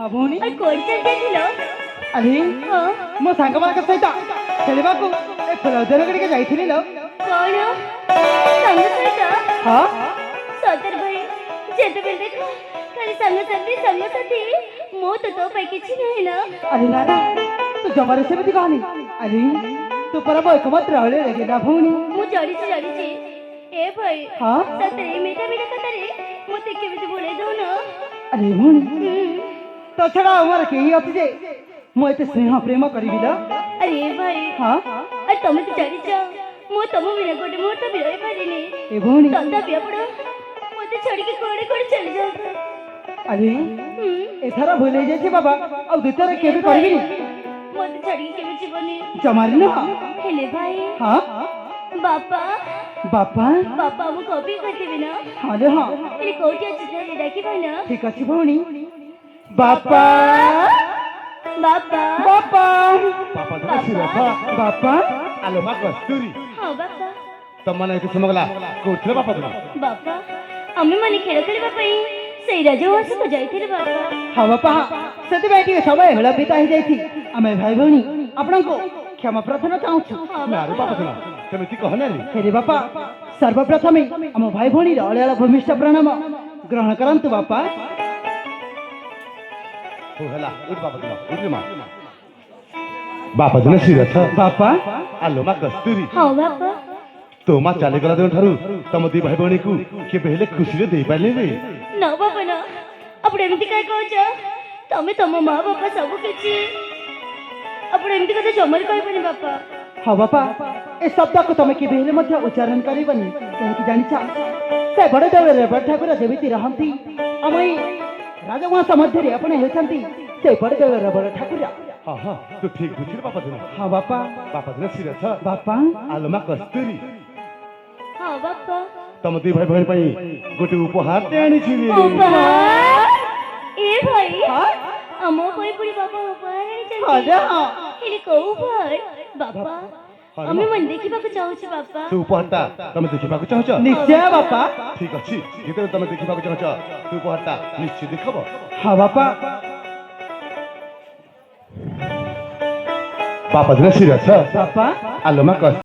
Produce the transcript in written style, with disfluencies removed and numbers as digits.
हाँ भौणी और कोड चल जाइलो अरे हाँ मो सांग मान सहित खेलवा को ए फुलौदर गड़के जाइथिली लो कौन संग सहित हाँ सतर भाई जेतेबेले देखो खाली संग साथी मो तो पे किछि नहीं ना अरे ना ना तू जमारे से भी कहानी अरे तू पर वो एकमत रहले लगे ना भौणी मु जड़ी ए भाई हाँ सतरे मीठा मीठा कतरे मते केबे बोले दो ना अरे भौणी तो छड़ा हमारे के ही अति जे मो एते स्नेह प्रेम करिबि ल अरे भाई हाँ अरे तुम तो जड़ी जाओ मो तुम बिना गोटे मोर तो बिरई पारिनी ए भौणी तंदा बिया पड़ो मते छोड़ के कोड़े कोड़े चली जाओ अरे एथरा भूले जाय छी बाबा अब दुतर केबे करबी मते छोड़ के केबे जीवनी जमारी ना हेले भाई हाँ बापा बापा बापा मु कॉपी करते ना हाँ रे हाँ अरे कोठी अछि देखि भाई ना ठीक अछि भौणी बापा बापा बापा पापा जने सिरथा बापा आलो मा कस्तूरी हाँ बापा तमने एते समगला कोथले बापा जने बापा आम्ही माने खेळ खेळबा पई सेई राजवास को जाइथिले बापा हाँ बापा सती बेटी समय हेला बिता ही जाइथि आमे भाई भौणी आपन को क्षमा प्रार्थना चाहू छु ना रे बापा जने तमेति कहना रे हेरे बापा सर्वप्रथमे आम भाई भौणी अड़ेला भूमिष्ठ प्रणाम ग्रहण करंतु बापा हो हला उठ बापा जने उठ रे मा बापा जने सिरथा बापा आलो मा कस्तूरी हाँ बापा तो मा चाले गला देन थारु तम दी भाई भौणी को के पहले खुशी रे दे पाले रे ना बापा ना आपण एमती काय कहछ तमे तम माँ बापा सब किछि आपण एमती कथा जमर कहबनी बापा हाँ बापा ए शब्द को तमे केबे हेले मध्य उच्चारण करिबनी काहे जानिछा से बड़े देव रेवड़ ठाकुर जेमिति रहंती अमई राजवंश मध्य रे आपण हेचंती से बड़े देव रेवड़ ठाकुर हां हां तो ठीक बुझिर बापा जने हाँ बापा बापा जने सिरथा बापा आलो मा कस्तूरी हाँ बापा तम दी भाई भौणी पई गोटे उपहार ते आनी छि रे उपहार ए भाई हाँ अमो कोई पुरी बापा उपहार आनी हाँ रे हाँ हेले को उपहार बापा आम्ही मन देखिबाक चाहूछि बापा तू उपहारटा तमे देखिबाक चाहछ निश्चय बापा ठीक अछि जेते तमे देखिबाक चाहछ तू उपहारटा निश्चित देखब हाँ बापा बापा जने सिरथा बापा आलो मा